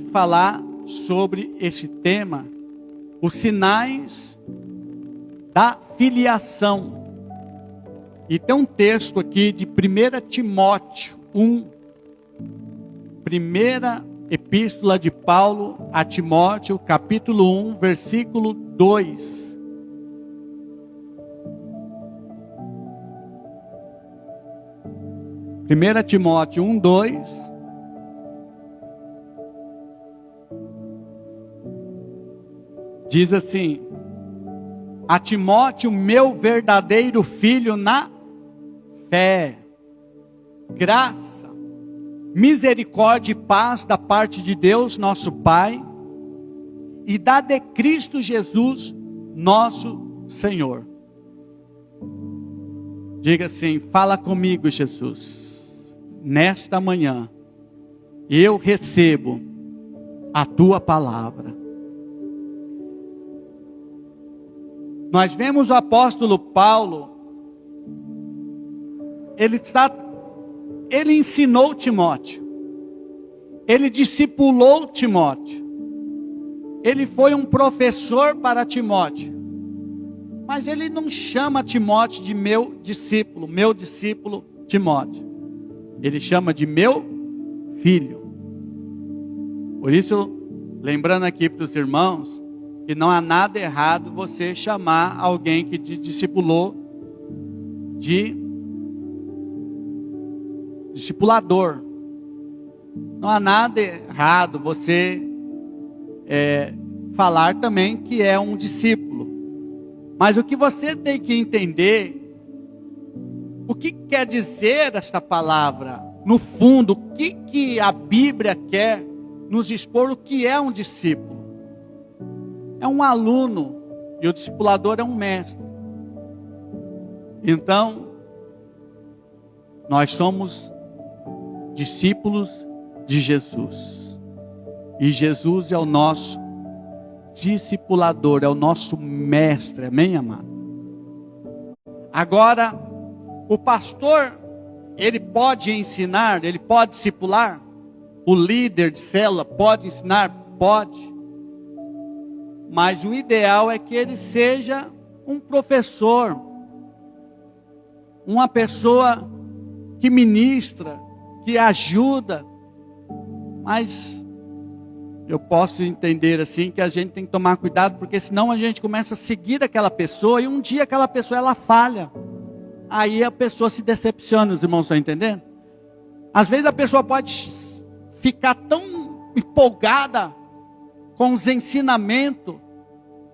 falar sobre esse tema, os sinais da filiação. E tem um texto aqui de 1 Timóteo 1, primeira epístola de Paulo a Timóteo, capítulo 1, versículo 2. Primeira Timóteo 1, 2. Diz assim: a Timóteo, meu verdadeiro filho na fé, graça, misericórdia e paz da parte de Deus, nosso Pai, e da de Cristo Jesus, nosso Senhor. Diga assim: fala comigo, Jesus. Nesta manhã, eu recebo a tua palavra. Nós vemos o apóstolo Paulo, ele ensinou Timóteo, ele discipulou Timóteo, ele foi um professor para Timóteo, mas ele não chama Timóteo de meu discípulo Timóteo, ele chama de meu filho. Por isso, lembrando aqui para os irmãos, que não há nada errado você chamar alguém que te discipulou de discipulador. Não há nada errado você falar também que é um discípulo. Mas o que você tem que entender, o que quer dizer esta palavra? No fundo, o que a Bíblia quer nos expor, o que é um discípulo? É um aluno, e o discipulador é um mestre. Então, nós somos discípulos de Jesus. E Jesus é o nosso discipulador, é o nosso mestre, amém, amado? Agora, o pastor, ele pode ensinar, ele pode discipular? O líder de célula pode ensinar? Pode. Mas o ideal é que ele seja um professor, uma pessoa que ministra, que ajuda. Mas eu posso entender assim que a gente tem que tomar cuidado, porque senão a gente começa a seguir aquela pessoa e um dia aquela pessoa ela falha. Aí a pessoa se decepciona, os irmãos estão entendendo? Às vezes a pessoa pode ficar tão empolgada com os ensinamentos,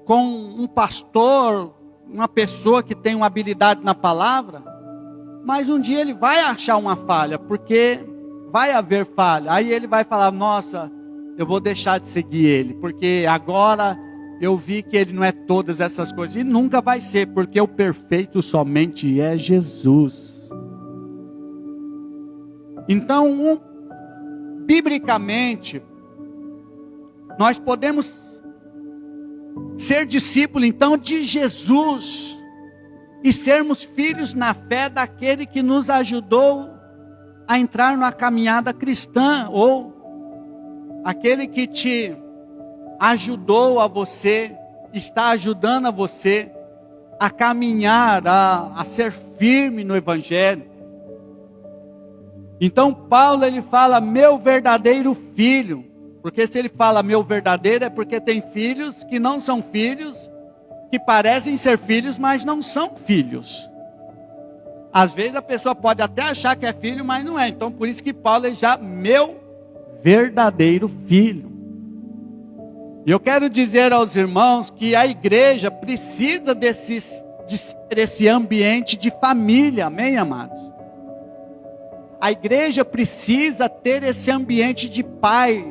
com um pastor, uma pessoa que tem uma habilidade na palavra, mas um dia ele vai achar uma falha, porque vai haver falha. Aí ele vai falar: nossa, eu vou deixar de seguir ele, porque agora eu vi que ele não é todas essas coisas. E nunca vai ser, porque o perfeito somente é Jesus. Então, biblicamente, nós podemos ser discípulo então de Jesus e sermos filhos na fé daquele que nos ajudou a entrar na caminhada cristã, ou aquele que te ajudou a você, está ajudando a você a caminhar, a ser firme no Evangelho. Então Paulo ele fala meu verdadeiro filho. Porque se ele fala meu verdadeiro, é porque tem filhos que não são filhos, que parecem ser filhos, mas não são filhos. Às vezes a pessoa pode até achar que é filho, mas não é. Então por isso que Paulo é já meu verdadeiro filho. E eu quero dizer aos irmãos que a igreja precisa desse ambiente de família, amém, amados? A igreja precisa ter esse ambiente de pai,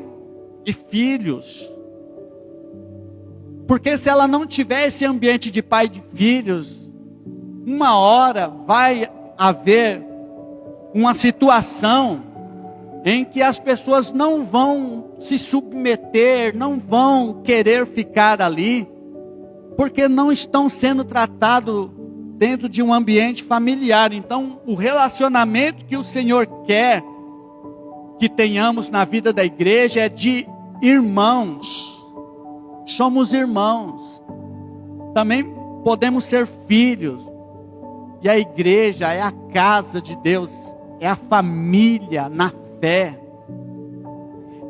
de filhos. Porque se ela não tiver esse ambiente de pai e de filhos, uma hora vai haver uma situação em que as pessoas não vão se submeter, não vão querer ficar ali, porque não estão sendo tratados dentro de um ambiente familiar. Então, o relacionamento que o Senhor quer que tenhamos na vida da igreja é de irmãos. Somos irmãos. Também podemos ser filhos. E a igreja é a casa de Deus, é a família na fé.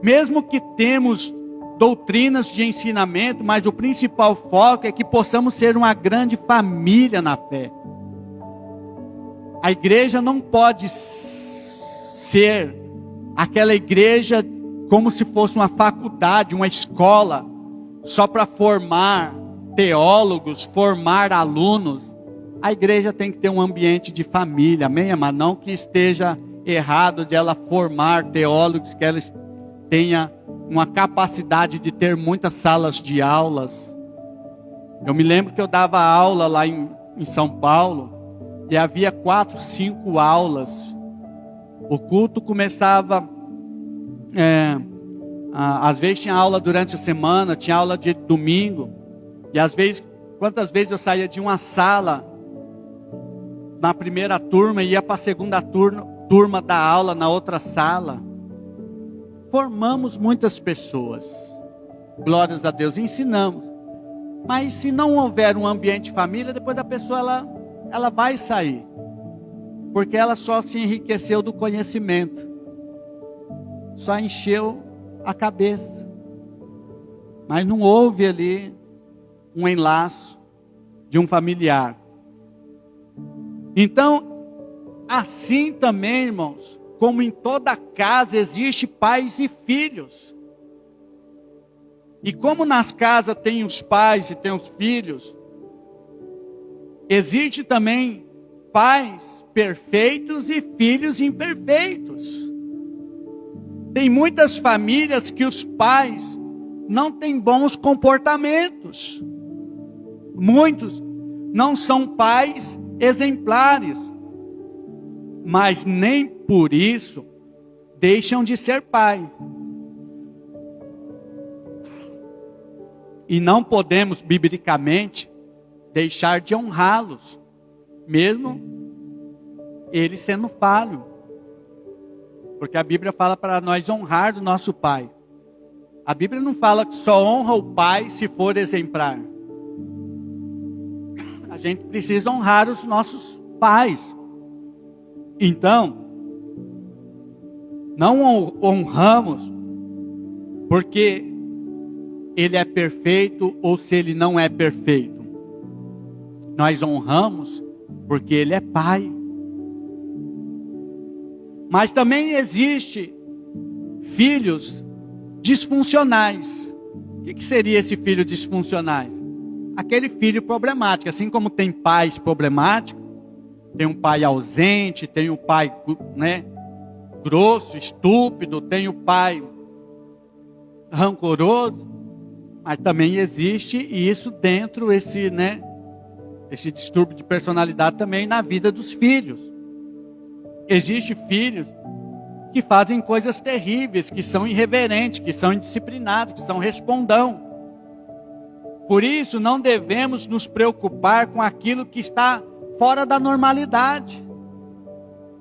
Mesmo que temos doutrinas de ensinamento, mas o principal foco é que possamos ser uma grande família na fé. A igreja não pode ser aquela igreja como se fosse uma faculdade, uma escola, só para formar teólogos, formar alunos. A igreja tem que ter um ambiente de família, amém, amado? Não que esteja errado de ela formar teólogos, que ela tenha uma capacidade de ter muitas salas de aulas. Eu me lembro que eu dava aula lá em São Paulo, e havia 4, 5 aulas. O culto começava, às vezes tinha aula durante a semana, tinha aula de domingo, e às vezes, quantas vezes eu saía de uma sala na primeira turma e ia para a segunda turma da aula na outra sala. Formamos muitas pessoas, glórias a Deus, ensinamos. Mas se não houver um ambiente de família, depois a pessoa ela vai sair, porque ela só se enriqueceu do conhecimento, só encheu a cabeça, mas não houve ali um enlace de um familiar. Então, assim também, irmãos, como em toda casa existe pais e filhos. E como nas casas tem os pais e tem os filhos, existe também pais perfeitos e filhos imperfeitos. Tem muitas famílias que os pais não têm bons comportamentos. Muitos não são pais exemplares, mas nem por isso deixam de ser pai. E não podemos, biblicamente, deixar de honrá-los, mesmo ele sendo falho. Porque a Bíblia fala para nós honrar o nosso pai. A Bíblia não fala que só honra o pai se for exemplar. A gente precisa honrar os nossos pais. Então, não honramos porque ele é perfeito ou se ele não é perfeito. Nós honramos porque ele é pai. Mas também existe filhos disfuncionais. O que seria esse filho disfuncionais? Aquele filho problemático. Assim como tem pais problemáticos, tem um pai ausente, tem um pai, grosso, estúpido, tem o pai rancoroso, mas também existe isso dentro, esse distúrbio de personalidade também na vida dos filhos. Existem filhos que fazem coisas terríveis, que são irreverentes, que são indisciplinados, que são respondão. Por isso não devemos nos preocupar com aquilo que está fora da normalidade.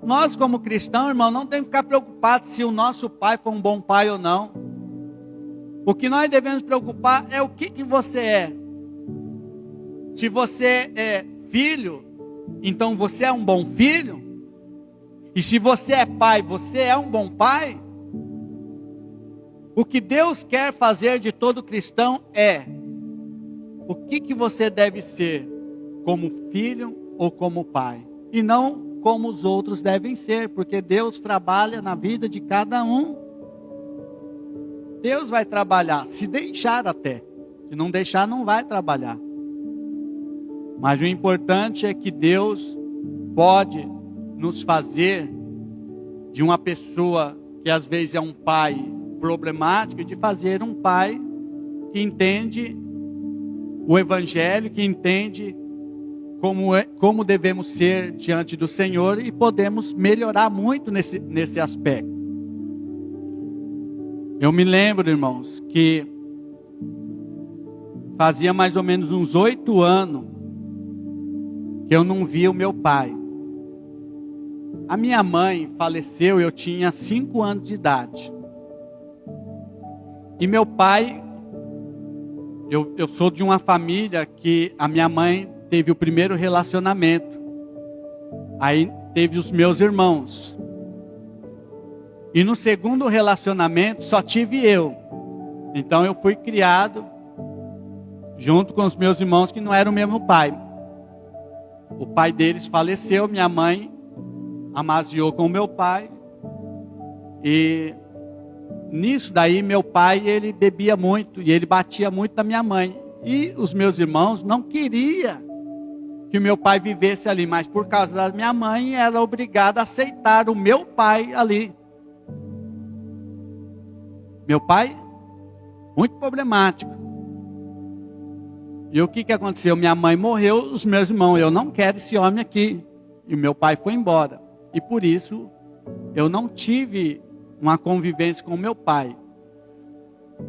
Nós como cristãos, irmão, não temos que ficar preocupados se o nosso pai foi um bom pai ou não. O que nós devemos preocupar é o que você é. Se você é filho, então você é um bom filho. E se você é pai, você é um bom pai. O que Deus quer fazer de todo cristão é o que você deve ser como filho ou como pai. E não como os outros devem ser, porque Deus trabalha na vida de cada um. Deus vai trabalhar, se deixar até. Se não deixar, não vai trabalhar. Mas o importante é que Deus pode nos fazer de uma pessoa que às vezes é um pai problemático, de fazer um pai que entende o Evangelho, que entende como devemos ser diante do Senhor, e podemos melhorar muito nesse aspecto. Eu me lembro, irmãos, que fazia mais ou menos uns 8 anos que eu não via o meu pai. A minha mãe faleceu, eu tinha 5 anos de idade. E meu pai, eu sou de uma família que a minha mãe teve o primeiro relacionamento. Aí teve os meus irmãos. E no segundo relacionamento só tive eu. Então eu fui criado junto com os meus irmãos que não eram o mesmo pai. O pai deles faleceu, minha mãe amaziou com o meu pai. E nisso daí meu pai, ele bebia muito e ele batia muito na minha mãe. E os meus irmãos não queriam que meu pai vivesse ali, mas por causa da minha mãe, era obrigada a aceitar o meu pai ali. Meu pai, muito problemático. E o que aconteceu? Minha mãe morreu, os meus irmãos, eu não quero esse homem aqui. E o meu pai foi embora. E por isso, eu não tive uma convivência com meu pai.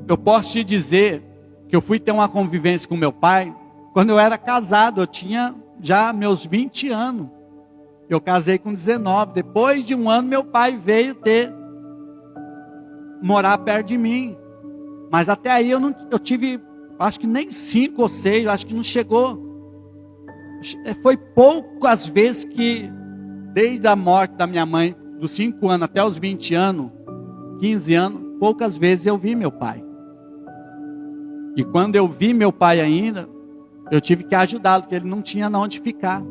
Eu posso te dizer que eu fui ter uma convivência com meu pai quando eu era casado. Eu tinha já meus 20 anos. Eu casei com 19. Depois de um ano, meu pai veio morar perto de mim. Mas até aí eu tive, acho que nem 5 ou 6, acho que não chegou. Foi poucas vezes que, desde a morte da minha mãe, dos 5 anos até os 20 anos, 15 anos, poucas vezes eu vi meu pai. E quando eu vi meu pai ainda, eu tive que ajudá-lo, porque ele não tinha onde ficar.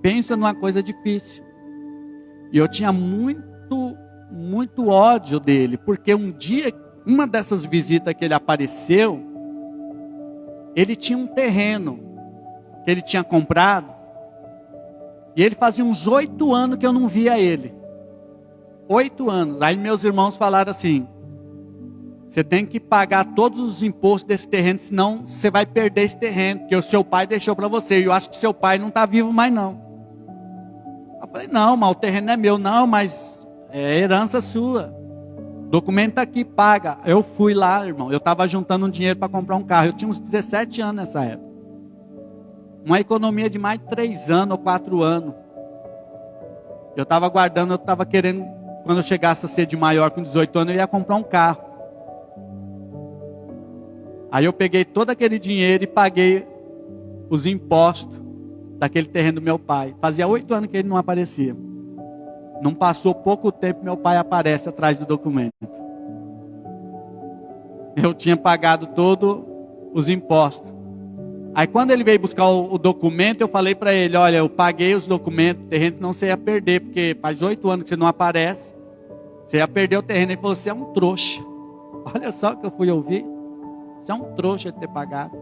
Pensa numa coisa difícil. E eu tinha muito ódio dele, porque um dia, uma dessas visitas que ele apareceu, ele tinha um terreno que ele tinha comprado, e ele fazia uns 8 anos que eu não via ele. 8 anos. Aí meus irmãos falaram assim: você tem que pagar todos os impostos desse terreno, senão você vai perder esse terreno, porque o seu pai deixou para você, e eu acho que seu pai não está vivo mais não. Eu falei: não, mas o terreno é meu. Não, mas é herança sua. O documento está aqui, paga. Eu fui lá, irmão, eu estava juntando um dinheiro para comprar um carro, eu tinha uns 17 anos nessa época. Uma economia de mais de 3 anos ou 4 anos. Eu estava guardando, eu estava querendo, quando eu chegasse a ser de maior, com 18 anos, eu ia comprar um carro. Aí eu peguei todo aquele dinheiro e paguei os impostos daquele terreno do meu pai. Fazia 8 anos que ele não aparecia. Não passou pouco tempo, meu pai aparece atrás do documento. Eu tinha pagado todos os impostos. Aí quando ele veio buscar o documento, eu falei para ele: olha, eu paguei os documentos, o terreno não você ia perder, porque faz 8 anos que você não aparece, você ia perder o terreno. Ele falou: você é um trouxa. Olha só o que eu fui ouvir. Você é um trouxa de ter pagado.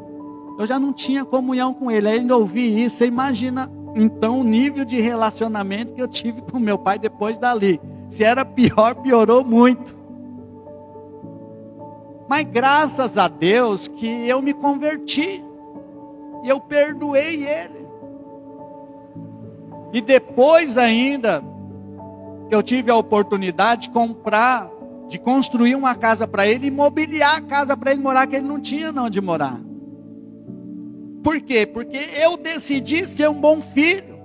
Eu já não tinha comunhão com ele. Aí ainda ouvi isso. Você imagina então o nível de relacionamento que eu tive com meu pai depois dali. Se era pior, piorou muito. Mas graças a Deus que eu me converti. E eu perdoei ele. E depois ainda, eu tive a oportunidade de comprar, de construir uma casa para ele e mobiliar a casa para ele morar, que ele não tinha onde morar. Por quê? Porque eu decidi ser um bom filho,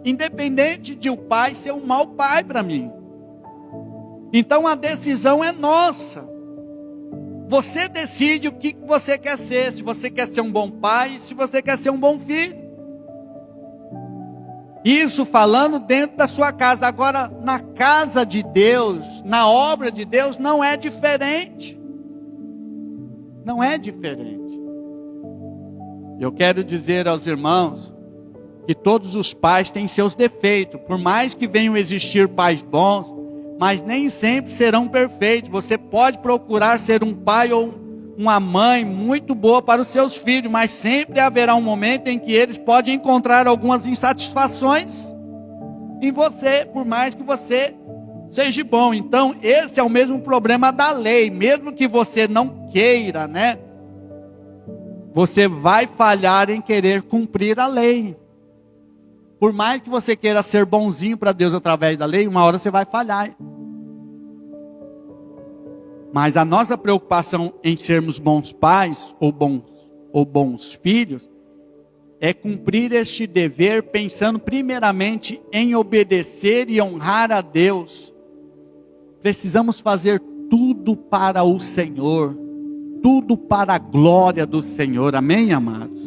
independente de o pai ser um mau pai para mim. Então a decisão é nossa. Você decide o que você quer ser, se você quer ser um bom pai, se você quer ser um bom filho. Isso falando dentro da sua casa. Agora, na casa de Deus, na obra de Deus, não é diferente. Não é diferente. Eu quero dizer aos irmãos que todos os pais têm seus defeitos. Por mais que venham existir pais bons, mas nem sempre serão perfeitos. Você pode procurar ser um pai ou uma mãe muito boa para os seus filhos, mas sempre haverá um momento em que eles podem encontrar algumas insatisfações em você, por mais que você seja bom. Então, esse é o mesmo problema da lei. Mesmo que você não queira, né? Você vai falhar em querer cumprir a lei. Por mais que você queira ser bonzinho para Deus através da lei, uma hora você vai falhar. Mas a nossa preocupação em sermos bons pais ou bons filhos é cumprir este dever pensando primeiramente em obedecer e honrar a Deus. Precisamos fazer tudo para o Senhor, tudo para a glória do Senhor, amém, amados?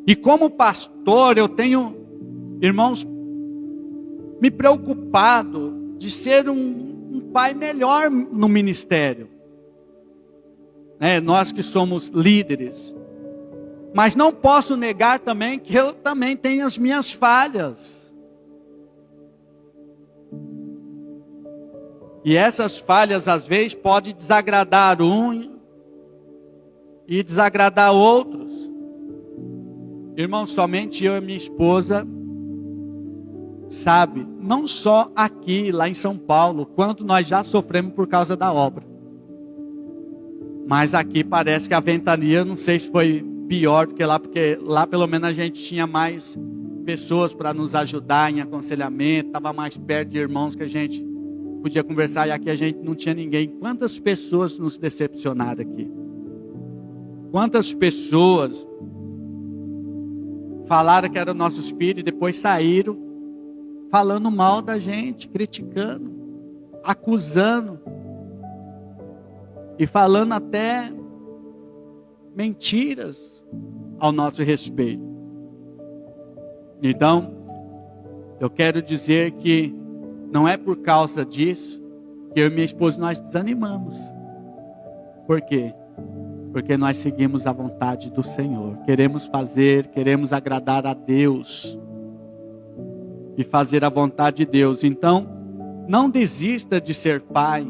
E como pastor, eu tenho, irmãos, me preocupado de ser um pai melhor no ministério. Nós que somos líderes. Mas não posso negar também que eu também tenho as minhas falhas. E essas falhas às vezes podem desagradar um e desagradar outros. Irmão, somente eu e minha esposa sabe, não só aqui, lá em São Paulo, quanto nós já sofremos por causa da obra. Mas aqui parece que a ventania, não sei se foi pior do que lá, porque lá pelo menos a gente tinha mais pessoas para nos ajudar em aconselhamento, estava mais perto de irmãos que a gente podia conversar, e aqui a gente não tinha ninguém. Quantas pessoas nos decepcionaram aqui? Quantas pessoas falaram que eram nossos filhos e depois saíram falando mal da gente, criticando, acusando e falando até mentiras ao nosso respeito. Então, eu quero dizer que não é por causa disso que eu e minha esposa nós desanimamos. Por quê? Porque nós seguimos a vontade do Senhor. Queremos agradar a Deus e fazer a vontade de Deus. Então, não desista de ser pai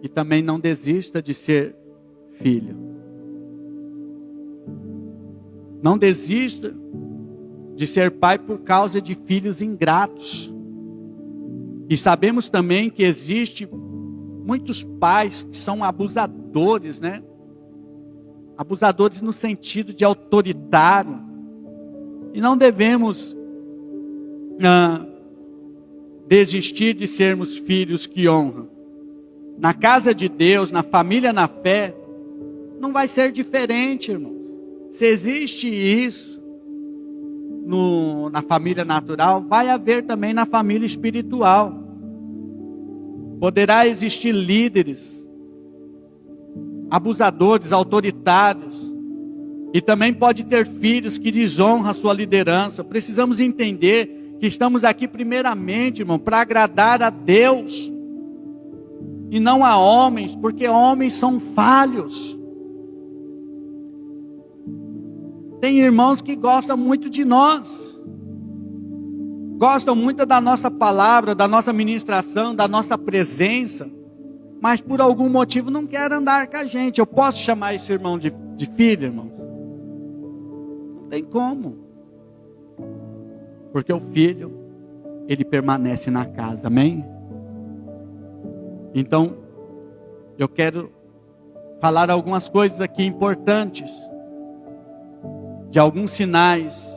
e também não desista de ser filho. Não desista de ser pai por causa de filhos ingratos. E sabemos também que existe muitos pais que são abusadores, né? Abusadores no sentido de autoritário. E não devemos desistir de sermos filhos que honram. Na casa de Deus, na família, na fé, não vai ser diferente, irmãos. Se existe isso na família natural, vai haver também na família espiritual. Poderá existir líderes, abusadores, autoritários, e também pode ter filhos que desonram a sua liderança. Precisamos entender que estamos aqui primeiramente, irmão, para agradar a Deus e não a homens, porque homens são falhos. Tem irmãos que gostam muito de nós, gostam muito da nossa palavra, da nossa ministração, da nossa presença, mas por algum motivo não querem andar com a gente. Eu posso chamar esse irmão de filho, irmão? Não tem como, porque o filho, ele permanece na casa, amém? Então, eu quero falar algumas coisas aqui importantes, de alguns sinais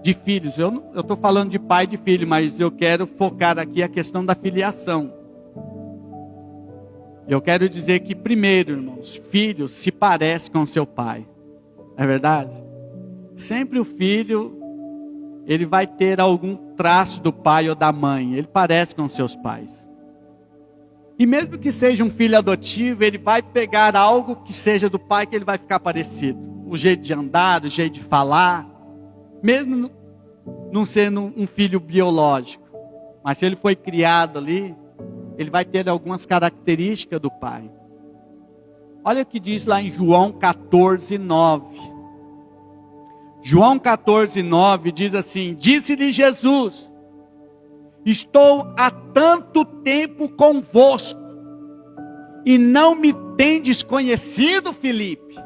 de filhos. Eu estou falando de pai e de filho, mas eu quero focar aqui a questão da filiação. Eu quero dizer que, primeiro, irmãos, filhos se parecem com seu pai. É verdade? Sempre o filho, ele vai ter algum traço do pai ou da mãe. Ele parece com seus pais. E mesmo que seja um filho adotivo, ele vai pegar algo que seja do pai, que ele vai ficar parecido. O jeito de andar, o jeito de falar. Mesmo não sendo um filho biológico. Mas se ele foi criado ali, ele vai ter algumas características do pai. Olha o que diz lá em João 14:9. João 14:9 diz assim: disse-lhe Jesus: estou há tanto tempo convosco, e não me tendes conhecido, Filipe?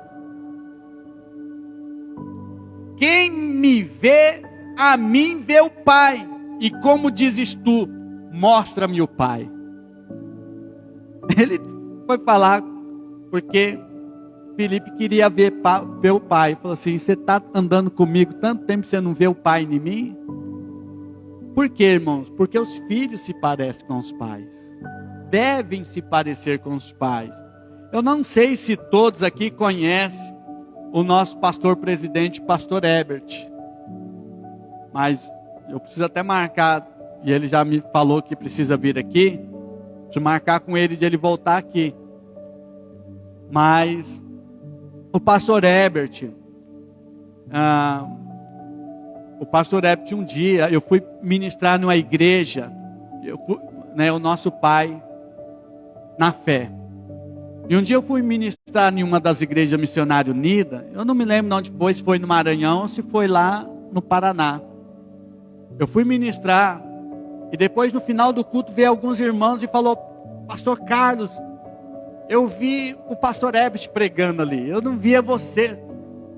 Quem me vê, a mim vê o Pai. E como dizes tu, mostra-me o Pai. Ele foi falar porque Filipe queria ver o Pai. Ele falou assim: você está andando comigo tanto tempo que você não vê o Pai em mim? Por quê, irmãos? Porque os filhos se parecem com os pais. Devem se parecer com os pais. Eu não sei se todos aqui conhecem o nosso pastor presidente, pastor Herbert. Mas eu preciso até marcar e ele já me falou que precisa vir aqui. Preciso marcar com ele de ele voltar aqui. Mas o pastor Herbert, um dia, eu fui ministrar numa igreja, o nosso pai na fé. E um dia eu fui ministrar em uma das igrejas missionárias unidas. Eu não me lembro de onde foi, se foi no Maranhão ou se foi lá no Paraná. Eu fui ministrar, e depois no final do culto veio alguns irmãos e falou: pastor Carlos, eu vi o pastor Herbert pregando ali, eu não via você.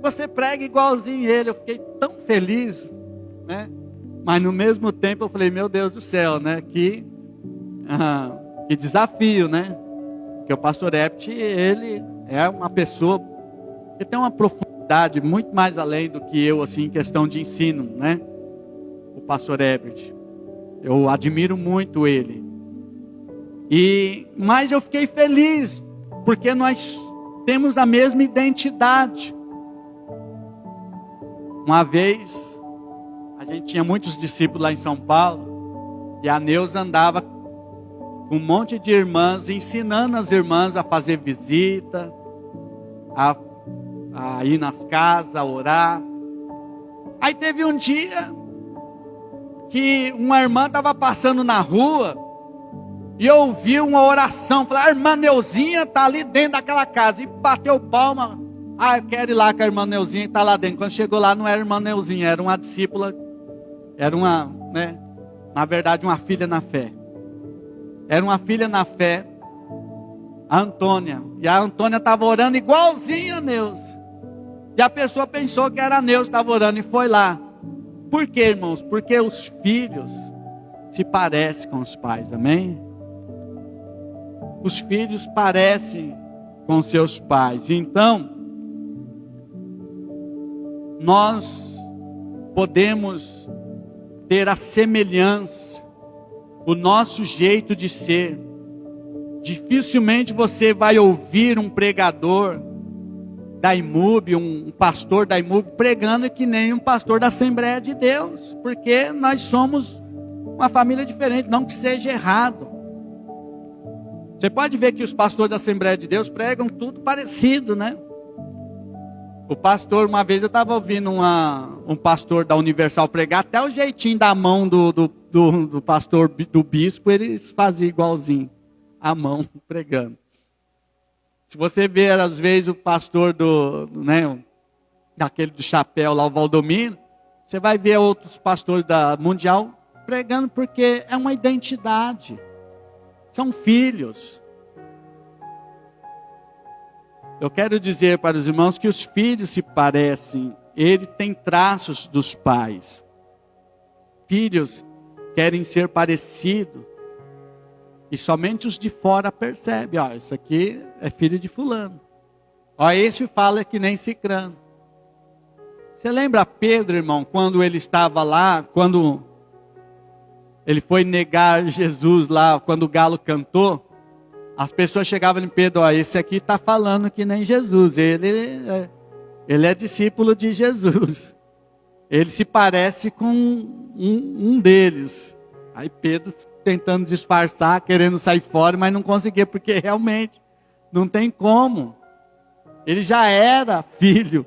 Você prega igualzinho ele. Eu fiquei tão feliz, né? Mas no mesmo tempo eu falei: meu Deus do céu, né? Que desafio, né? Porque o pastor Herbert, ele é uma pessoa que tem uma profundidade muito mais além do que eu, assim, em questão de ensino, né? O pastor Herbert, eu admiro muito ele. Mas eu fiquei feliz, porque nós temos a mesma identidade. Uma vez, a gente tinha muitos discípulos lá em São Paulo, e a Neuza andava com um monte de irmãs, ensinando as irmãs a fazer visita, a ir nas casas, a orar. Aí teve um dia que uma irmã estava passando na rua, e eu ouvi uma oração. Falei: a irmã Neuzinha está ali dentro daquela casa. E bateu palma. Eu quero ir lá com a irmã Neuzinha que está lá dentro. Quando chegou lá, não era a irmã Neuzinha, era uma discípula. Era uma, na verdade, uma filha na fé. Era uma filha na fé, a Antônia. E a Antônia estava orando igualzinho a Neuza. E a pessoa pensou que era a Neuza que estava orando e foi lá. Por quê, irmãos? Porque os filhos se parecem com os pais, amém? Os filhos parecem com seus pais. Então, nós podemos ter a semelhança, o nosso jeito de ser. Dificilmente você vai ouvir um pregador da IMUB, um pastor da IMUB pregando que nem um pastor da Assembleia de Deus, porque nós somos uma família diferente, não que seja errado. Você pode ver que os pastores da Assembleia de Deus pregam tudo parecido, né? O pastor, uma vez eu estava ouvindo um pastor da Universal pregar, até o jeitinho da mão do pastor, do bispo, eles faziam igualzinho, a mão pregando. Se você ver, às vezes, o pastor daquele do chapéu lá, o Valdomiro, você vai ver outros pastores da Mundial pregando, porque é uma identidade. São filhos. Eu quero dizer para os irmãos que os filhos se parecem. Ele tem traços dos pais. Filhos querem ser parecidos. E somente os de fora percebem. Isso aqui é filho de fulano. Esse fala que nem cicrano. Você lembra Pedro, irmão, quando ele estava lá, quando ele foi negar Jesus lá, quando o galo cantou? As pessoas chegavam em Pedro: esse aqui está falando que nem Jesus, ele é discípulo de Jesus. Ele se parece com um deles. Aí Pedro tentando disfarçar, querendo sair fora, mas não conseguia, porque realmente não tem como. Ele já era filho.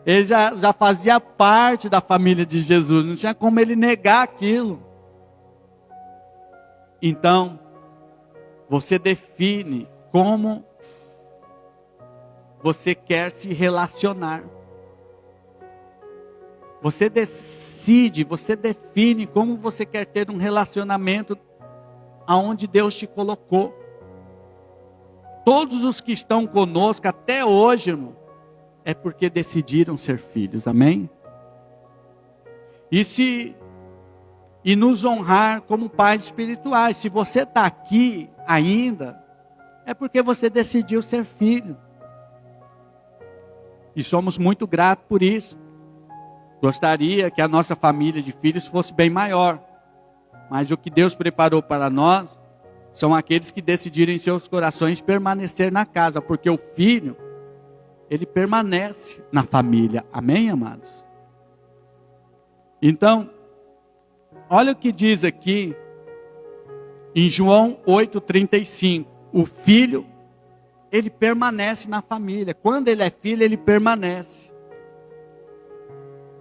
Ele já fazia parte da família de Jesus. Não tinha como ele negar aquilo. Então, você define como você quer se relacionar. Você decide, você define como você quer ter um relacionamento aonde Deus te colocou. Todos os que estão conosco até hoje, irmão, é porque decidiram ser filhos, amém? E nos honrar como pais espirituais. Se você está aqui ainda, é porque você decidiu ser filho. E somos muito gratos por isso. Gostaria que a nossa família de filhos fosse bem maior. Mas o que Deus preparou para nós são aqueles que decidiram em seus corações permanecer na casa. Porque o filho, ele permanece na família. Amém, amados? Então, Olha o que diz aqui em João 8,35. O filho, ele permanece na família. Quando ele é filho, ele permanece.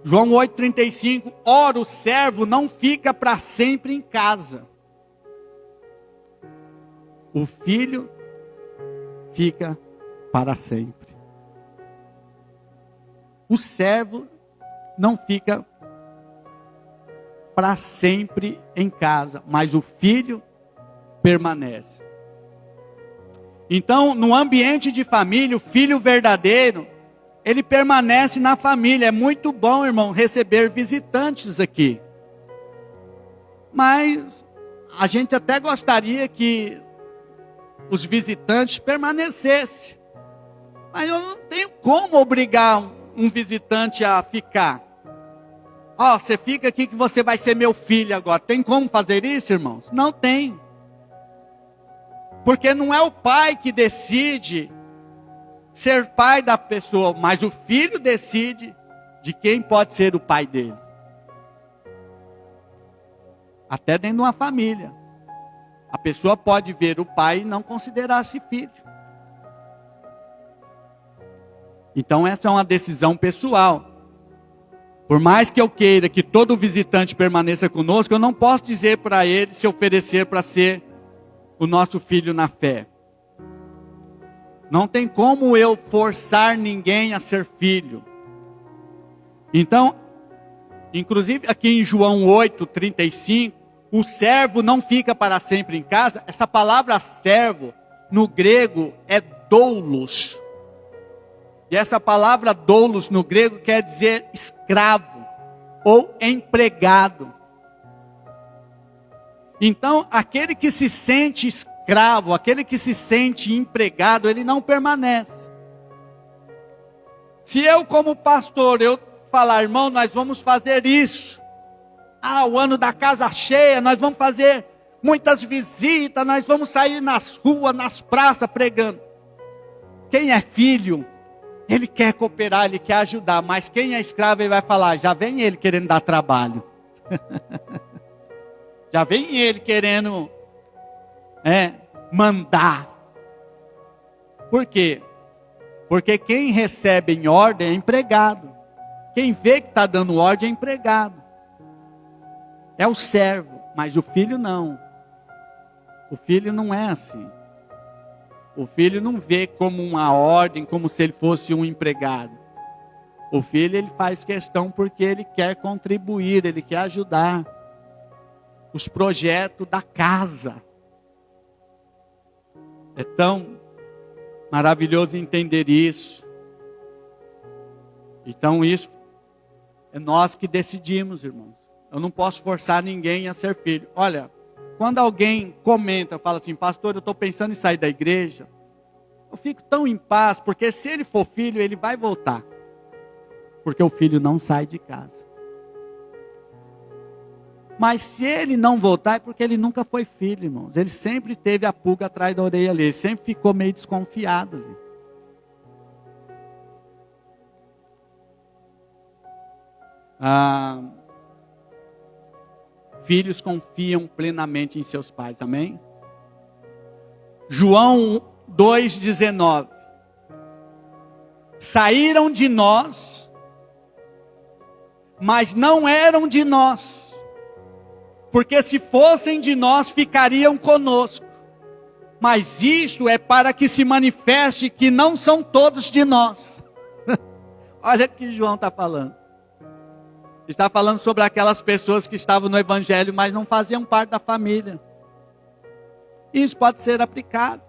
João 8,35. Ora, o servo não fica para sempre em casa. O filho fica para sempre. O servo não fica para sempre em casa, mas o filho permanece. Então, no ambiente de família, o filho verdadeiro, ele permanece na família. É muito bom, irmão, receber visitantes aqui. Mas a gente até gostaria que os visitantes permanecessem. Mas eu não tenho como obrigar um visitante a ficar. Ó, você fica aqui que você vai ser meu filho agora. Tem como fazer isso, irmãos? Não tem. Porque não é o pai que decide ser pai da pessoa, mas o filho decide de quem pode ser o pai dele. Até dentro de uma família. A pessoa pode ver o pai e não considerar-se filho. Então essa é uma decisão pessoal. Por mais que eu queira que todo visitante permaneça conosco, eu não posso dizer para ele se oferecer para ser o nosso filho na fé. Não tem como eu forçar ninguém a ser filho. Então, inclusive aqui em João 8,35, o servo não fica para sempre em casa. Essa palavra servo, no grego, é doulos. E essa palavra doulos no grego quer dizer escravo ou empregado. Então, aquele que se sente escravo, aquele que se sente empregado, ele não permanece. Se eu como pastor, eu falar, irmão, nós vamos fazer isso. O ano da casa cheia, nós vamos fazer muitas visitas, nós vamos sair nas ruas, nas praças pregando. Quem é filho, ele quer cooperar, ele quer ajudar, mas quem é escravo, ele vai falar, já vem ele querendo dar trabalho. Já vem ele querendo mandar. Por quê? Porque quem recebe em ordem é empregado. Quem vê que está dando ordem é empregado. É o servo, mas o filho não. O filho não é assim. O filho não vê como uma ordem, como se ele fosse um empregado. O filho, ele faz questão porque ele quer contribuir, ele quer ajudar. Os projetos da casa. É tão maravilhoso entender isso. Então isso é nós que decidimos, irmãos. Eu não posso forçar ninguém a ser filho. Olha, quando alguém comenta, fala assim, pastor, eu estou pensando em sair da igreja, eu fico tão em paz, porque se ele for filho, ele vai voltar. Porque o filho não sai de casa. Mas se ele não voltar, é porque ele nunca foi filho, irmãos. Ele sempre teve a pulga atrás da orelha ali. Ele sempre ficou meio desconfiado ali. Filhos confiam plenamente em seus pais, amém? João 2,19. Saíram de nós, mas não eram de nós. Porque se fossem de nós, ficariam conosco. Mas isto é para que se manifeste que não são todos de nós. Olha o que João está falando. Está falando sobre aquelas pessoas que estavam no evangelho, mas não faziam parte da família. Isso pode ser aplicado.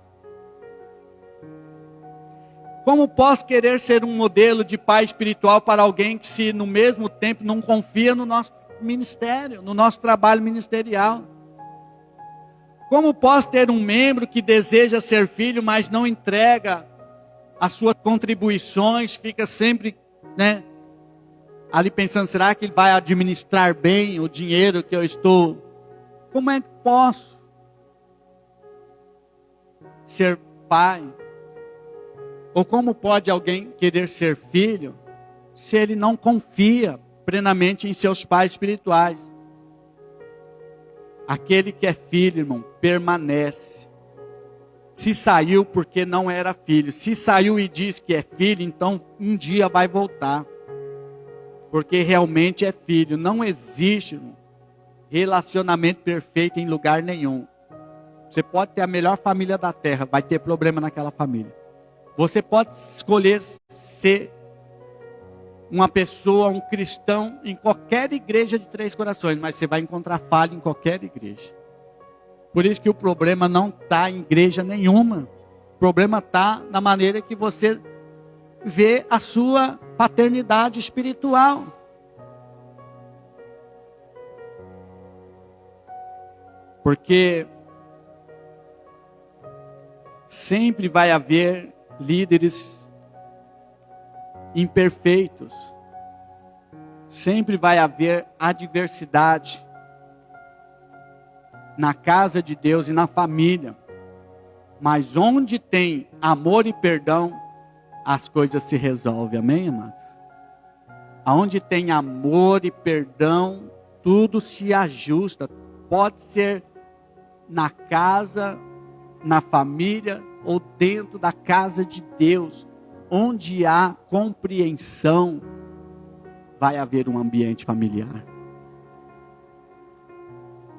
Como posso querer ser um modelo de pai espiritual para alguém que, se no mesmo tempo não confia no nosso ministério, no nosso trabalho ministerial? Como posso ter um membro que deseja ser filho, mas não entrega as suas contribuições, fica sempre, ali pensando, será que ele vai administrar bem o dinheiro que eu estou? Como é que posso ser pai? Ou como pode alguém querer ser filho, se ele não confia plenamente em seus pais espirituais? Aquele que é filho, irmão, permanece. Se saiu porque não era filho. Se saiu e diz que é filho, então um dia vai voltar. Porque realmente é filho. Não existe, irmão, relacionamento perfeito em lugar nenhum. Você pode ter a melhor família da terra, vai ter problema naquela família. Você pode escolher ser uma pessoa, um cristão, em qualquer igreja de Três Corações, mas você vai encontrar falha em qualquer igreja. Por isso que o problema não está em igreja nenhuma. O problema está na maneira que você vê a sua paternidade espiritual. Porque sempre vai haver líderes imperfeitos. Sempre vai haver adversidade na casa de Deus e na família. Mas onde tem amor e perdão, as coisas se resolvem. Amém, amados? Aonde tem amor e perdão, tudo se ajusta. Pode ser na casa, na família ou dentro da casa de Deus. Onde há compreensão, vai haver um ambiente familiar.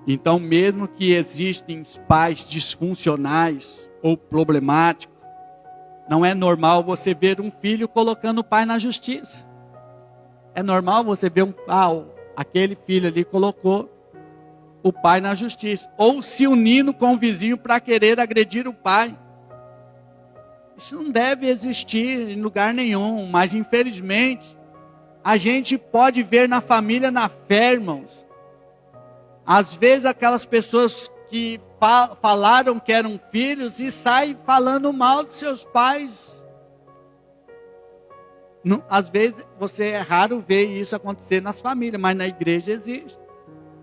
Então, mesmo que existem pais disfuncionais ou problemáticos, não é normal você ver um filho colocando o pai na justiça. É normal você ver aquele filho ali colocou o pai na justiça, ou se unindo com o vizinho para querer agredir o pai. Isso não deve existir em lugar nenhum, mas infelizmente a gente pode ver na família, na fé, irmãos. Às vezes aquelas pessoas que falaram que eram filhos e saem falando mal dos seus pais. Às vezes é raro ver isso acontecer nas famílias, mas na igreja existe.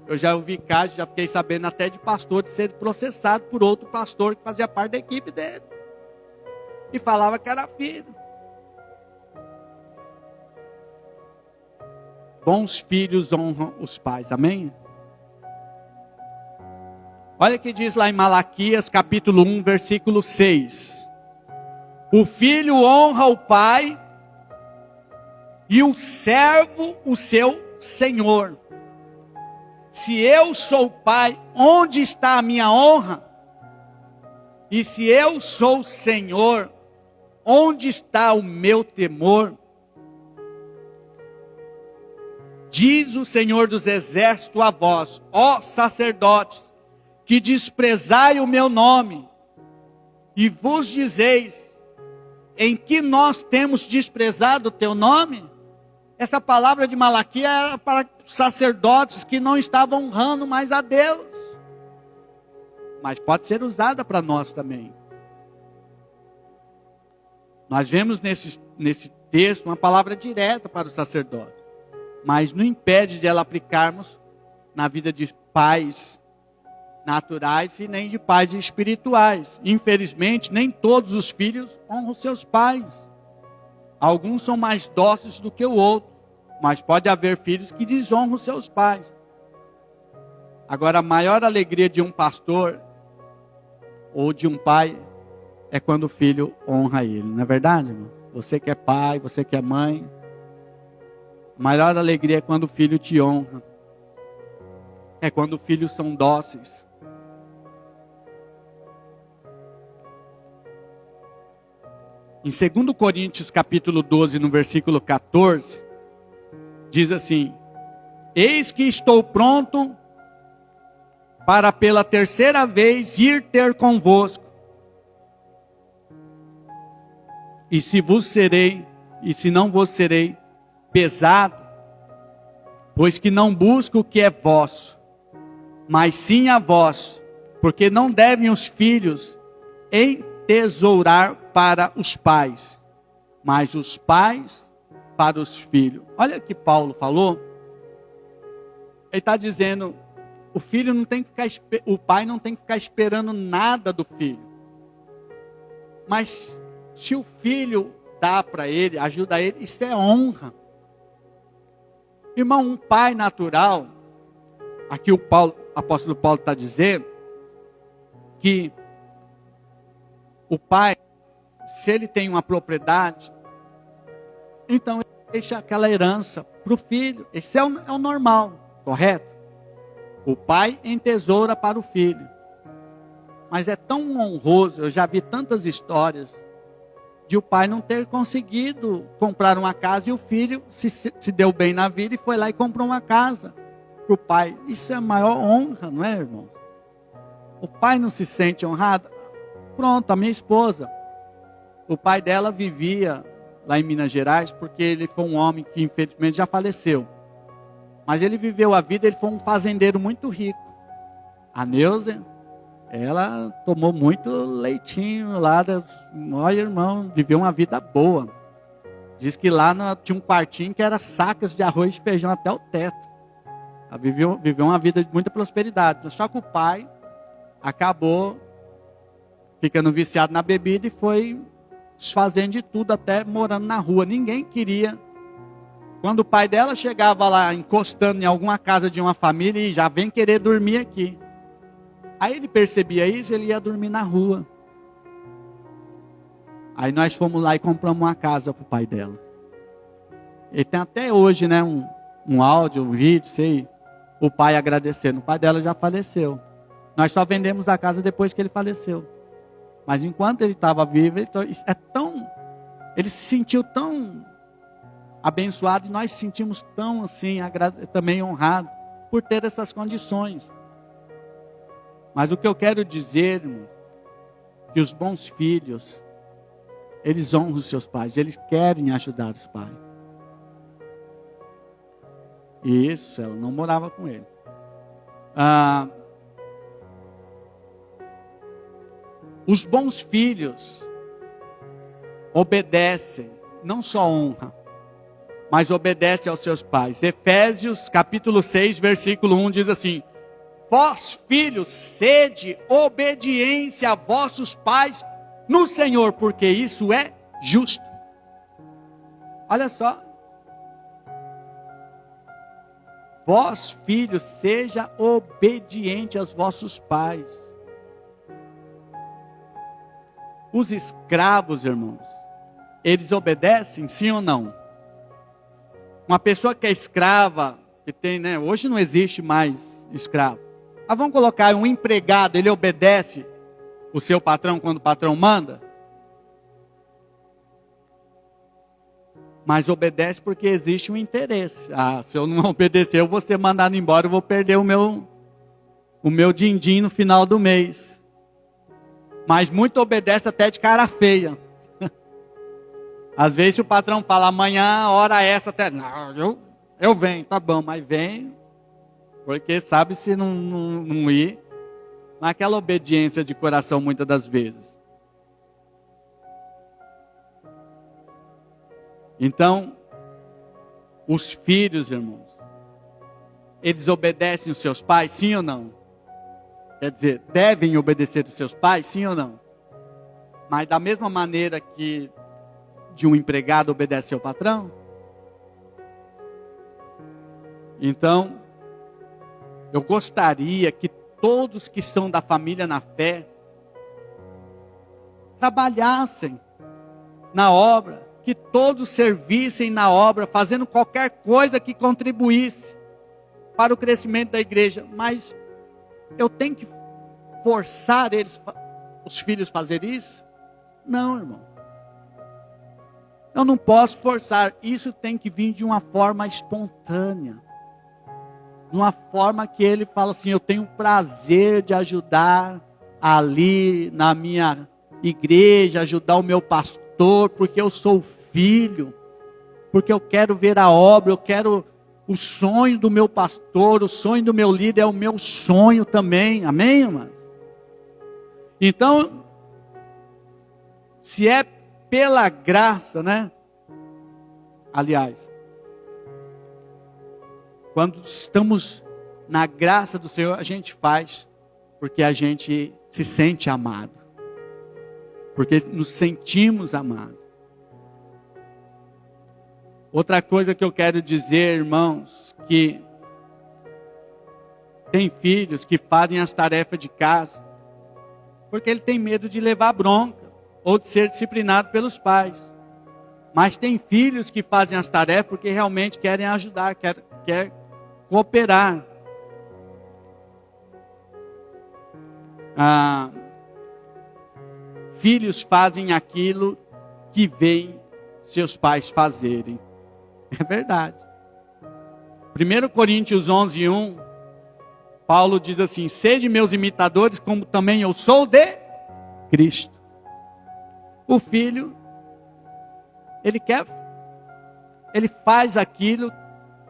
Eu já ouvi casos, já fiquei sabendo até de pastor de ser processado por outro pastor que fazia parte da equipe dele. E falava que era filho. Bons filhos honram os pais, amém? Olha o que diz lá em Malaquias, capítulo 1, versículo 6. O filho honra o pai e o servo o seu senhor. Se eu sou pai, onde está a minha honra? E se eu sou senhor, onde está o meu temor? Diz o Senhor dos Exércitos a vós, ó sacerdotes, que desprezai o meu nome, e vos dizeis, em que nós temos desprezado o teu nome? Essa palavra de Malaquias era para sacerdotes que não estavam honrando mais a Deus. Mas pode ser usada para nós também. Nós vemos nesse texto uma palavra direta para o sacerdote. Mas não impede de ela aplicarmos na vida de pais naturais e nem de pais espirituais. Infelizmente, nem todos os filhos honram seus pais. Alguns são mais dóceis do que o outro, mas pode haver filhos que desonram seus pais. Agora, a maior alegria de um pastor ou de um pai é quando o filho honra ele, não é verdade, irmão? Você que é pai, você que é mãe, a maior alegria é quando o filho te honra. É quando filhos são dóceis. Em 2 Coríntios capítulo 12, no versículo 14, diz assim: eis que estou pronto para pela terceira vez ir ter convosco. E se vos serei, e se não vos serei pesado, pois que não busco o que é vosso, mas sim a vós, porque não devem os filhos entesourar para os pais, mas os pais para os filhos. Olha o que Paulo falou. Ele está dizendo, o filho não tem que ficar, o pai não tem que ficar esperando nada do filho. Mas se o filho dá para ele, ajuda ele, isso é honra. Irmão, um pai natural, aqui o apóstolo Paulo está dizendo que o pai, se ele tem uma propriedade, então ele deixa aquela herança para o filho. Esse é o normal, correto? O pai entesoura para o filho. Mas é tão honroso, eu já vi tantas histórias de o pai não ter conseguido comprar uma casa e o filho se deu bem na vida e foi lá e comprou uma casa para o pai. Isso é a maior honra, não é, irmão? O pai não se sente honrado? Pronto, a minha esposa, o pai dela vivia lá em Minas Gerais, porque ele foi um homem que infelizmente já faleceu. Mas ele viveu a vida, ele foi um fazendeiro muito rico. A Neuza, ela tomou muito leitinho lá. Olha, irmão, viveu uma vida boa. Diz que lá tinha um quartinho que era sacas de arroz e feijão até o teto. Ela viveu uma vida de muita prosperidade. Só que o pai acabou ficando viciado na bebida e foi fazendo de tudo, até morando na rua. Ninguém queria. Quando o pai dela chegava lá, encostando em alguma casa de uma família, e já vem querer dormir aqui. Aí ele percebia isso, ele ia dormir na rua. Aí nós fomos lá e compramos uma casa para o pai dela. Ele tem até hoje, né, um áudio, um vídeo, sei, o pai agradecendo. O pai dela já faleceu. Nós só vendemos a casa depois que ele faleceu. Mas enquanto ele estava vivo, ele se sentiu tão abençoado, e nós sentimos tão assim, também honrado por ter essas condições. Mas o que eu quero dizer, irmão, que os bons filhos, eles honram os seus pais, eles querem ajudar os pais. E isso, ela não morava com ele. Os bons filhos obedecem, não só honram, mas obedecem aos seus pais. Efésios capítulo 6, versículo 1 diz assim: vós, filhos, sede obediência a vossos pais no Senhor, porque isso é justo. Olha só. Vós, filhos, seja obediente aos vossos pais. Os escravos, irmãos, eles obedecem, sim ou não? Uma pessoa que é escrava, que tem, né? Hoje não existe mais escravo. Mas vamos colocar um empregado, ele obedece o seu patrão quando o patrão manda? Mas obedece porque existe um interesse. Se eu não obedecer, eu vou ser mandado embora, eu vou perder o meu din-din no final do mês. Mas muito obedece até de cara feia. Às vezes se o patrão fala, amanhã, hora essa, até, não, eu venho, tá bom, mas venho, porque sabe se não ir, naquela obediência de coração muitas das vezes. Então, os filhos, irmãos, eles obedecem os seus pais, sim ou não? Quer dizer, devem obedecer os seus pais, sim ou não? Mas da mesma maneira que de um empregado obedece ao patrão? Então, eu gostaria que todos que são da família na fé trabalhassem na obra, que todos servissem na obra, fazendo qualquer coisa que contribuísse para o crescimento da igreja. Mas eu tenho que forçar os filhos a fazer isso? Não, irmão. Eu não posso forçar. Isso tem que vir de uma forma espontânea. De uma forma que ele fala assim, eu tenho prazer de ajudar ali na minha igreja, ajudar o meu pastor, porque eu sou filho, porque eu quero ver a obra, eu quero o sonho do meu pastor, o sonho do meu líder é o meu sonho também, amém, irmãs? Então, se é pela graça, né? Aliás, quando estamos na graça do Senhor, a gente faz porque a gente se sente amado, porque nos sentimos amados. Outra coisa que eu quero dizer, irmãos, que Tem filhos que fazem as tarefas de casa porque ele tem medo de levar bronca ou de ser disciplinado pelos pais. Mas tem filhos que fazem as tarefas porque realmente querem ajudar, quer cooperar. Filhos fazem aquilo que veem seus pais fazerem. É verdade. 1 Coríntios 11:1, Paulo diz assim: sede meus imitadores, como também eu sou de Cristo. O filho, ele faz aquilo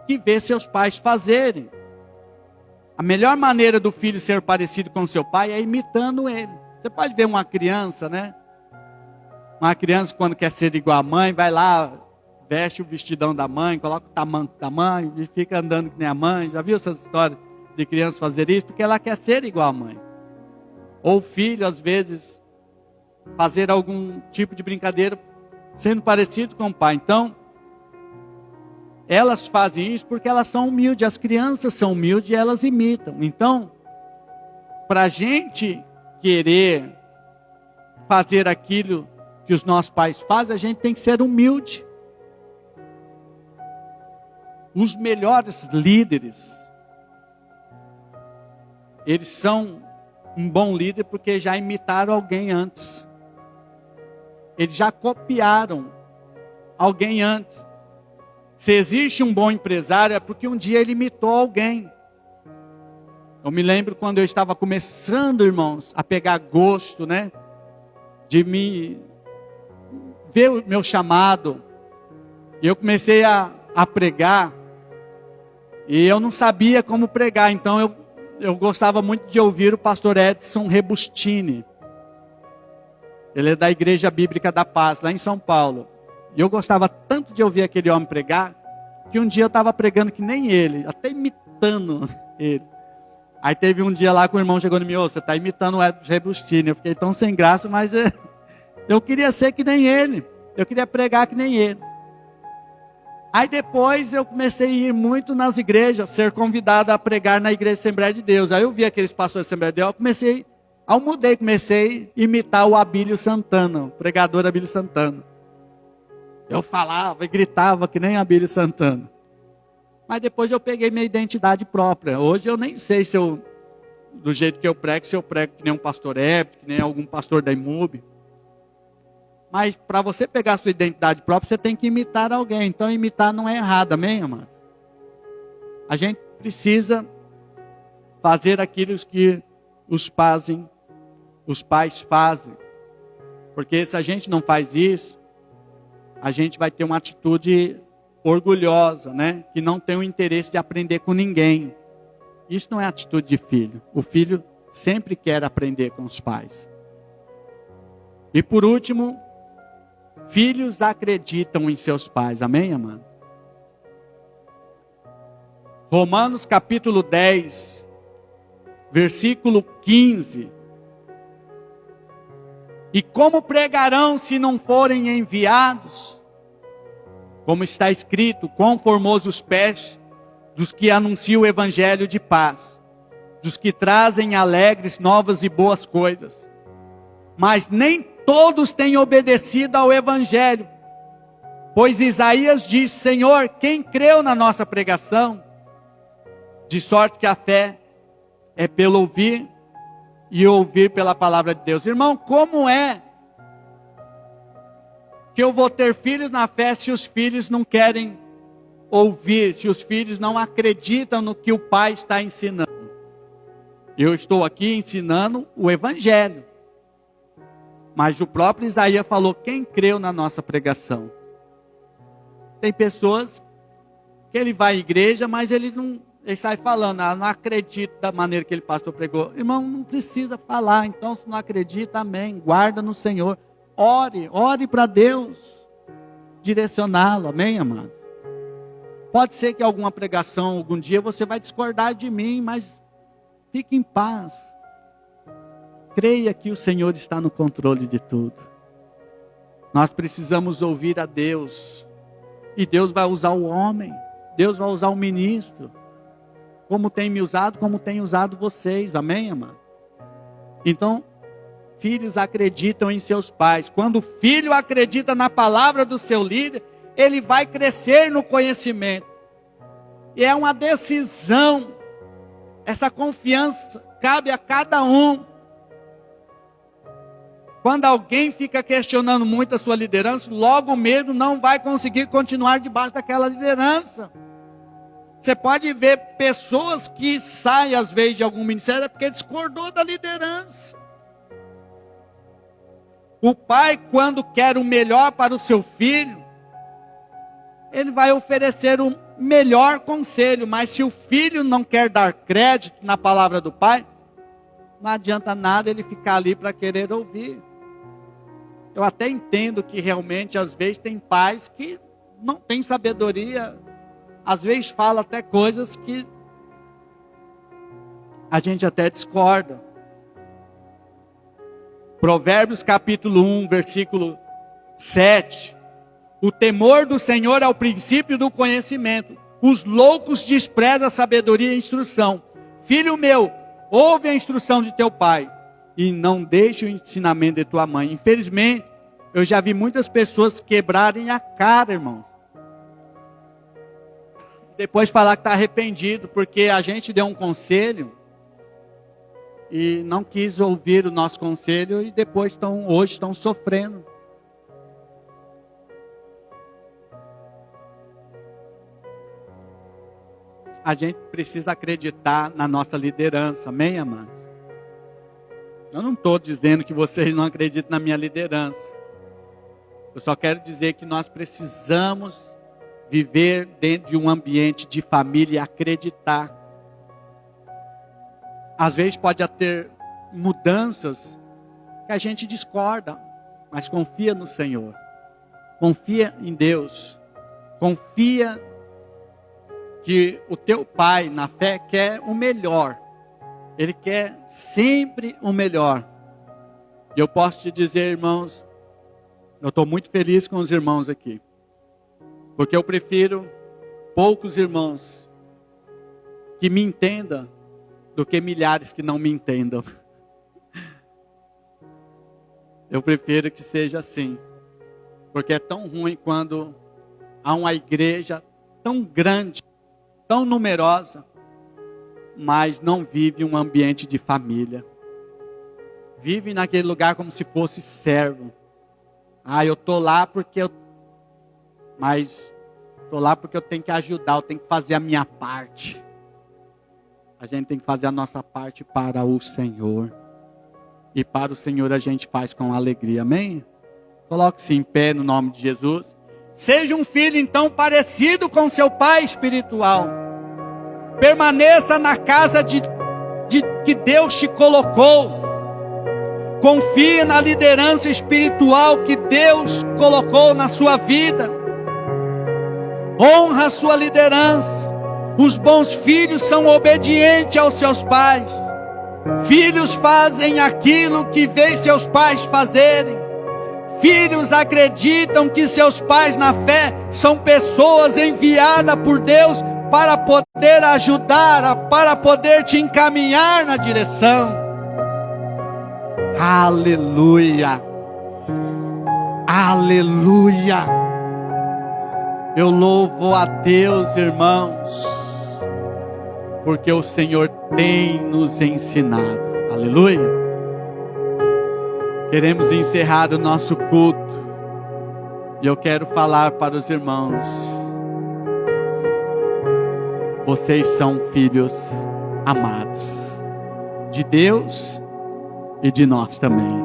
que vê seus pais fazerem. A melhor maneira do filho ser parecido com seu pai é imitando ele. Você pode ver uma criança, né? Uma criança, quando quer ser igual à mãe, vai lá, veste o vestidão da mãe, coloca o tamanco da mãe e fica andando que nem a mãe. Já viu essas histórias de criança fazer isso? Porque ela quer ser igual à mãe. Ou o filho, às vezes, fazer algum tipo de brincadeira sendo parecido com o pai. Então, elas fazem isso porque elas são humildes. As crianças são humildes e elas imitam. Então, para a gente querer fazer aquilo que os nossos pais fazem, a gente tem que ser humilde. Os melhores líderes, eles são um bom líder porque já imitaram alguém antes. Eles já copiaram alguém antes. Se existe um bom empresário, é porque um dia ele imitou alguém. Eu me lembro quando eu estava começando, irmãos, a pegar gosto, né? De me ver o meu chamado. E eu comecei a pregar. E eu não sabia como pregar. Então eu gostava muito de ouvir o pastor Edson Rebustini. Ele é da Igreja Bíblica da Paz, lá em São Paulo. E eu gostava tanto de ouvir aquele homem pregar, que um dia eu estava pregando que nem ele, até imitando ele. Aí teve um dia lá que o irmão chegou em mim: você está imitando o Edson Rebustini. Eu fiquei tão sem graça, mas eu queria ser que nem ele. Eu queria pregar que nem ele. Aí depois eu comecei a ir muito nas igrejas, ser convidado a pregar na igreja Assembleia de Deus. Aí eu vi aqueles pastores da Assembleia de Deus, comecei a imitar o Abílio Santana, o pregador Abílio Santana. Eu falava e gritava que nem Abílio Santana. Mas depois eu peguei minha identidade própria. Hoje eu nem sei se eu, do jeito que eu prego, se eu prego que nem um pastor Hébio, que nem algum pastor da IMUB. Mas para você pegar a sua identidade própria, você tem que imitar alguém. Então imitar não é errado, amém, amados? A gente precisa fazer aquilo que os pais fazem. Porque se a gente não faz isso, a gente vai ter uma atitude orgulhosa, né? Que não tem o interesse de aprender com ninguém. Isso não é atitude de filho. O filho sempre quer aprender com os pais. E por último, filhos acreditam em seus pais. Amém, amado? Romanos capítulo 10, versículo 15. E como pregarão se não forem enviados? Como está escrito: quão formosos os pés dos que anunciam o evangelho de paz, dos que trazem alegres novas e boas coisas. Mas nem todos têm obedecido ao evangelho. Pois Isaías diz: Senhor, quem creu na nossa pregação? De sorte que a fé é pelo ouvir, e ouvir pela palavra de Deus. Irmão, como é que eu vou ter filhos na fé se os filhos não querem ouvir, se os filhos não acreditam no que o pai está ensinando? Eu estou aqui ensinando o evangelho, mas o próprio Isaías falou: quem creu na nossa pregação? Tem pessoas que ele vai à igreja, mas ele sai falando: não acredito da maneira que ele pastor pregou. Irmão, não precisa falar. Então, se não acredita, amém, guarda no Senhor. Ore para Deus direcioná-lo, amém, amados? Pode ser que alguma pregação, algum dia, você vai discordar de mim, mas fique em paz. Creia que o Senhor está no controle de tudo. Nós precisamos ouvir a Deus. E Deus vai usar o homem. Deus vai usar o ministro. como tem me usado, como tem usado vocês. Amém, amado? Então, filhos acreditam em seus pais. Quando o filho acredita na palavra do seu líder, ele vai crescer no conhecimento. E é uma decisão. Essa confiança cabe a cada um. Quando alguém fica questionando muito a sua liderança, logo mesmo não vai conseguir continuar debaixo daquela liderança. Você pode ver pessoas que saem às vezes de algum ministério porque discordou da liderança. O pai, quando quer o melhor para o seu filho, ele vai oferecer o melhor conselho. Mas se o filho não quer dar crédito na palavra do pai, não adianta nada ele ficar ali para querer ouvir. Eu até entendo que realmente às vezes tem pais que não têm sabedoria. Às vezes fala até coisas que a gente até discorda. Provérbios capítulo 1, versículo 7. O temor do Senhor é o princípio do conhecimento. Os loucos desprezam a sabedoria e a instrução. Filho meu, ouve a instrução de teu pai e não deixe o ensinamento de tua mãe. Infelizmente, eu já vi muitas pessoas quebrarem a cara, irmão. Depois falar que está arrependido, porque a gente deu um conselho e não quis ouvir o nosso conselho e depois hoje estão sofrendo. A gente precisa acreditar na nossa liderança, amém, amados? Eu não estou dizendo que vocês não acreditam na minha liderança. Eu só quero dizer que nós precisamos viver dentro de um ambiente de família e acreditar. Às vezes pode ter mudanças que a gente discorda, mas confia no Senhor. Confia em Deus. Confia que o teu pai na fé quer o melhor. Ele quer sempre o melhor. E eu posso te dizer, irmãos, eu estou muito feliz com os irmãos aqui. Porque eu prefiro poucos irmãos que me entendam do que milhares que não me entendam. Eu prefiro que seja assim. Porque é tão ruim quando há uma igreja tão grande, tão numerosa, mas não vive um ambiente de família. Vive naquele lugar como se fosse servo. Eu estou lá porque eu tenho que ajudar, eu tenho que fazer a minha parte. A gente tem que fazer a nossa parte para o Senhor. E para o Senhor a gente faz com alegria, amém? Coloque-se em pé no nome de Jesus. Seja um filho então parecido com seu pai espiritual. Permaneça na casa de que Deus te colocou. Confie na liderança espiritual que Deus colocou na sua vida. Honra a sua liderança. Os bons filhos são obedientes aos seus pais. Filhos fazem aquilo que vê seus pais fazerem. Filhos acreditam que seus pais na fé são pessoas enviadas por Deus para poder ajudar, para poder te encaminhar na direção. Aleluia. Aleluia. Eu louvo a Deus, irmãos, porque o Senhor tem nos ensinado. Aleluia. Queremos encerrar o nosso culto. E eu quero falar para os irmãos. Vocês são filhos amados de Deus e de nós também.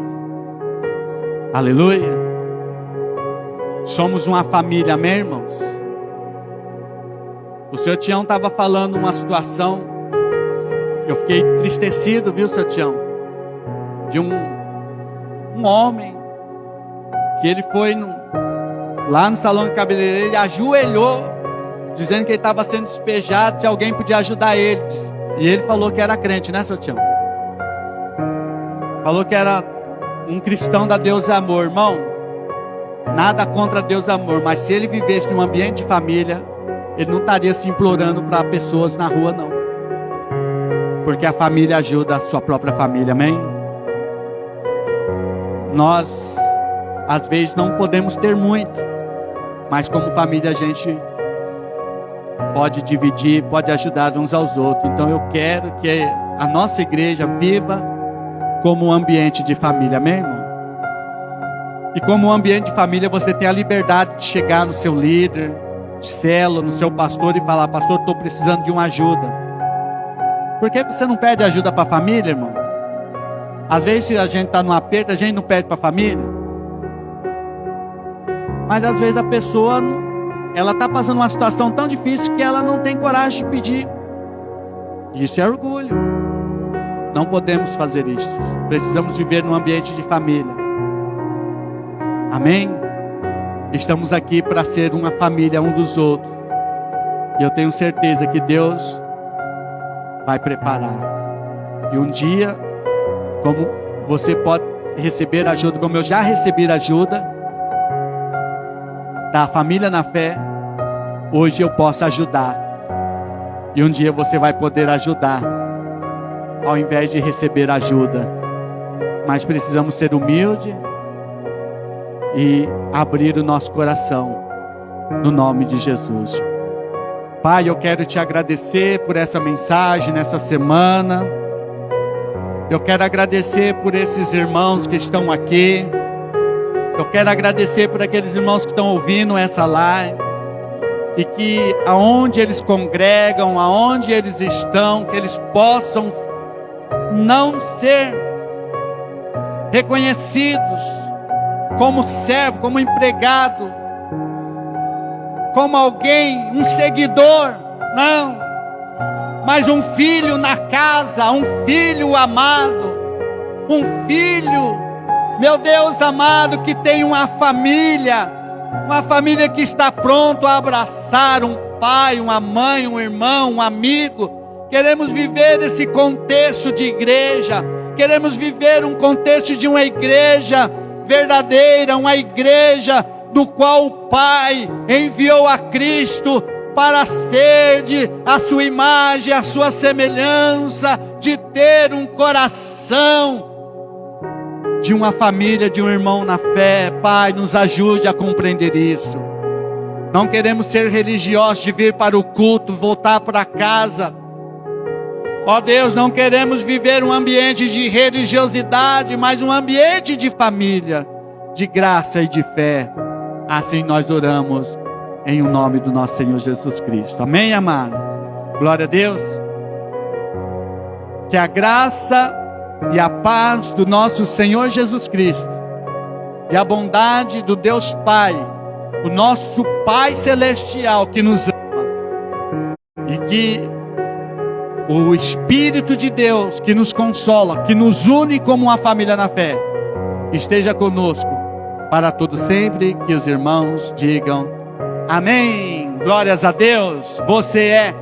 Aleluia. Somos uma família, amém, irmãos? O seu Tião estava falando uma situação. Eu fiquei entristecido, viu, seu Tião? De um homem que ele foi lá no salão de cabeleireiro, ele ajoelhou, dizendo que ele estava sendo despejado, se alguém podia ajudar ele. E ele falou que era crente, né, seu Tião? Falou que era um cristão da Deus é amor, irmão. Nada contra Deus é amor, mas se ele vivesse em um ambiente de família, ele não estaria se implorando para pessoas na rua, não. Porque a família ajuda a sua própria família, amém? Nós, às vezes, não podemos ter muito, mas como família a gente pode dividir, pode ajudar uns aos outros. Então eu quero que a nossa igreja viva como um ambiente de família, amém, irmão? E como um ambiente de família, você tem a liberdade de chegar no seu líder de célula, no seu pastor e falar: pastor, estou precisando de uma ajuda. Por que você não pede ajuda para a família, irmão? Às vezes, se a gente está num aperto, a gente não pede para a família. Mas às vezes a pessoa, ela está passando uma situação tão difícil que ela não tem coragem de pedir. Isso é orgulho. Não podemos fazer isso. Precisamos viver num ambiente de família. Amém? Estamos aqui para ser uma família um dos outros. E eu tenho certeza que Deus vai preparar. E um dia, como você pode receber ajuda, como eu já recebi ajuda da família na fé, hoje eu posso ajudar. E um dia você vai poder ajudar, ao invés de receber ajuda. Mas precisamos ser humildes e abrir o nosso coração, no nome de Jesus. Pai, eu quero te agradecer por essa mensagem nessa semana. Eu quero agradecer por esses irmãos que estão aqui. Eu quero agradecer por aqueles irmãos que estão ouvindo essa live. E que aonde eles congregam, aonde eles estão, que eles possam não ser reconhecidos como servo, como empregado, como alguém, um seguidor, não, mas um filho na casa, um filho amado, um filho, meu Deus amado, que tem uma família que está pronto a abraçar um pai, uma mãe, um irmão, um amigo. Queremos viver esse contexto de igreja, queremos viver um contexto de uma igreja verdadeira, uma igreja do qual o Pai enviou a Cristo para ser de a sua imagem, a sua semelhança, de ter um coração de uma família, de um irmão na fé. Pai, nos ajude a compreender isso. Não queremos ser religiosos de vir para o culto, voltar para casa. Ó Deus, não queremos viver um ambiente de religiosidade, mas um ambiente de família, de graça e de fé. Assim nós oramos em o nome do nosso Senhor Jesus Cristo. Amém, amado? Glória a Deus. Que a graça e a paz do nosso Senhor Jesus Cristo, e a bondade do Deus Pai, o nosso Pai Celestial que nos ama, e que o Espírito de Deus que nos consola, que nos une como uma família na fé, esteja conosco para todo sempre. Que os irmãos digam amém. Glórias a Deus. Você é